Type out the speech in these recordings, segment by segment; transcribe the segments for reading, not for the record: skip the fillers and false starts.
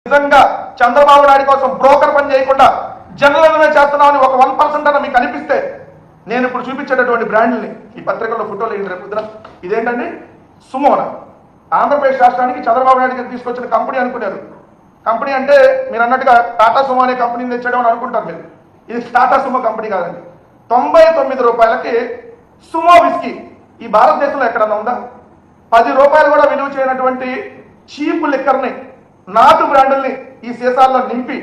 నిజంగా చంద్రబాబు నాయుడు కోసం బ్రోకర్ పని చేయకుండా జనరల్గానే చేస్తున్నామని ఒక 1% అన్న మీకు అనిపిస్తే నేను ఇప్పుడు చూపించేటటువంటి బ్రాండ్ని ఈ పత్రికల్లో ఫోటోలు ఏంటి రేపు పొద్దున ఇదేంటండి సుమోన ఆంధ్రప్రదేశ్ రాష్ట్రానికి చంద్రబాబు నాయుడు గారు తీసుకొచ్చిన కంపెనీ అనుకున్నారు. కంపెనీ అంటే మీరు అన్నట్టుగా టాటా సుమో అనే కంపెనీని తెచ్చడం అని అనుకుంటారు మీరు. ఇది టాటా సుమో కంపెనీ కాదండి. 99 రూపాయలకి సుమో విస్కీ ఈ భారతదేశంలో ఎక్కడన్నా ఉందా? 10 రూపాయలు కూడా విలువ చేయనటువంటి చీప్ లిక్కర్ని నాటు బ్రాండుల్ని ఈ సీసాల్లో నింపి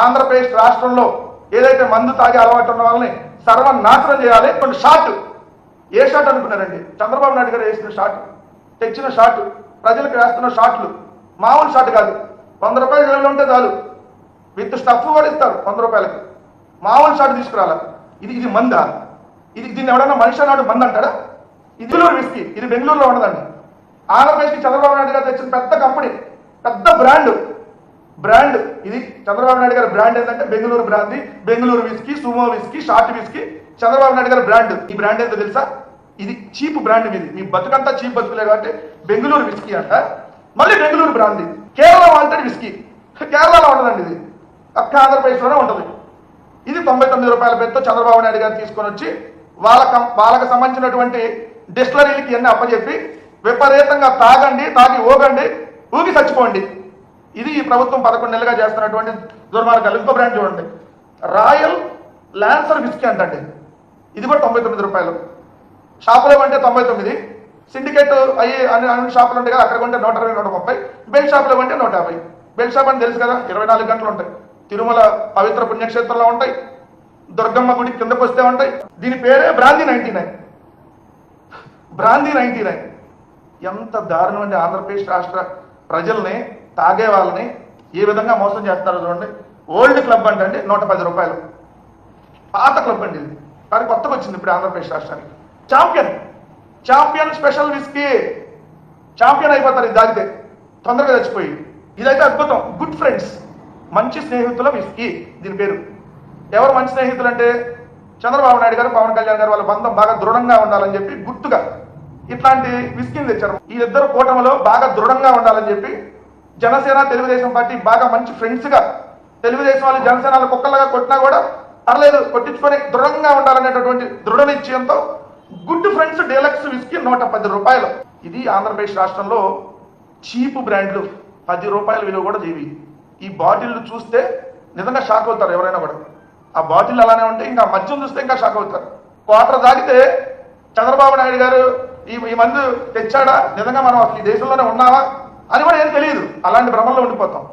ఆంధ్రప్రదేశ్ రాష్ట్రంలో ఏదైతే మందు తాగే అలవాటు ఉన్న వాళ్ళని సర్వనాశనం చేయాలి. కొన్ని షాట్ ఏ షాట్ అనుకున్నారండి? చంద్రబాబు నాయుడు గారు వేసిన షాట్, తెచ్చిన షాట్, ప్రజలకు వేస్తున్న షాట్లు మామూలు షాట్ కాదు. 100 రూపాయలు విలువ ఉంటే చాలు, విత్ స్టఫ్ కూడా ఇస్తారు 100 రూపాయలకి. మామూలు షాట్ తీసుకురాలా. ఇది మందా? దీన్ని ఎవడన్నా మనిషి అన్నాడు మంది అంటాడా? ఇది బెంగళూరు విస్కీ, ఇది బెంగళూరులో ఉండదండి. ఆంధ్రప్రదేశ్కి చంద్రబాబు నాయుడు గారు తెచ్చిన పెద్ద కంపెనీ, పెద్ద బ్రాండ్ ఇది. చంద్రబాబు నాయుడు గారి బ్రాండ్ ఏంటంటే Bengaluru brandy, Bengaluru whisky, Sumo whisky, short whisky, Chandrababu Naidu గారి బ్రాండ్. ఈ బ్రాండ్ ఏంటో తెలుసా? ఇది చీప్ బ్రాండ్ మీది. మీ బతుకంతా చీప్ బతుకులేదు కాబట్టి బెంగళూరు విస్కీ అంట. మళ్ళీ Bengaluru brand. Kerala wanted whisky, కేరళలో ఉండదండి ఇది, ఒక్క ఆంధ్రప్రదేశ్లోనే ఉంటుంది. ఇది 99 రూపాయల పెద్ద చంద్రబాబు నాయుడు గారు తీసుకొని వచ్చి వాళ్ళకి సంబంధించినటువంటి డిస్టిలరీలకి ఇవన్నీ అప్పచెప్పి విపరీతంగా తాగండి, తాగి ఊగి చచ్చిపోండి. ఇది ఈ ప్రభుత్వం 11 నెలలుగా చేస్తున్నటువంటి దుర్మార్గాలు. ఇంకో బ్రాండ్ చూడండి, రాయల్ లాన్సర్ విస్కీ అంటండి. ఇది కూడా 99 రూపాయలు. షాపులో అంటే 99, సిండికేట్ అయ్యి అన్ని షాపులు ఉంటాయి కదా, అక్కడ కొంటే 120, 130. బెల్ షాపులో అంటే 150. బెల్ షాప్ అని తెలుసు కదా, 24 గంటలు ఉంటాయి. తిరుమల పవిత్ర పుణ్యక్షేత్రంలో ఉంటాయి, దుర్గమ్మ గుడి కిందకు వస్తే ఉంటాయి. దీని పేరే బ్రాందీ 99. బ్రాందీ 99 ఎంత దారుణం అండి! ఆంధ్రప్రదేశ్ రాష్ట్ర ప్రజల్ని, తాగే వాళ్ళని ఏ విధంగా మోసం చేస్తారో చూడండి. ఓల్డ్ క్లబ్ అంటే 110 రూపాయలు, పాత క్లబ్ అండి ఇది, కానీ కొత్తగా వచ్చింది ఇప్పుడు ఆంధ్రప్రదేశ్ రాష్ట్రానికి. ఛాంపియన్ స్పెషల్ విస్కీ, ఛాంపియన్ అయిపోతారు ఇది తాగితే, తొందరగా చచ్చిపోయి. ఇదైతే అద్భుతం. గుడ్ ఫ్రెండ్స్, మంచి స్నేహితుల విస్కీ దీని పేరు. ఎవరు మంచి స్నేహితులు అంటే చంద్రబాబు నాయుడు గారు, పవన్ కళ్యాణ్ గారు, వాళ్ళ బంధం బాగా దృఢంగా ఉండాలని చెప్పి గుర్తుగా ఇట్లాంటి విస్కీని తెచ్చారు. ఈ ఇద్దరు కూటమిలో బాగా దృఢంగా ఉండాలని చెప్పి జనసేన, తెలుగుదేశం పార్టీ బాగా మంచి ఫ్రెండ్స్గా, తెలుగుదేశం వాళ్ళు జనసేనలు కుక్కలుగా కొట్టినా కూడా పర్లేదు కొట్టించుకొని దృఢంగా ఉండాలనేటటువంటి దృఢ నిశ్చయంతో గుడ్ ఫ్రెండ్స్ డీలక్స్ విస్కీ 110 రూపాయలు. ఇది ఆంధ్రప్రదేశ్ రాష్ట్రంలో చీప్ బ్రాండ్లు, 10 రూపాయల విలువ కూడా చేవి. ఈ బాటిల్ చూస్తే నిజంగా షాక్ అవుతారు ఎవరైనా కూడా. ఆ బాటిల్ అలానే ఉంటే ఇంకా మద్యం చూస్తే ఇంకా షాక్ అవుతారు. క్వార్టర్ తాగితే చంద్రబాబు నాయుడు గారు ఈ మందు తెచ్చాడా, నిజంగా మనం అసలు ఈ దేశంలోనే ఉన్నావా అని కూడా ఏం తెలియదు. అలాంటి భ్రమంలో ఉండిపోతాం.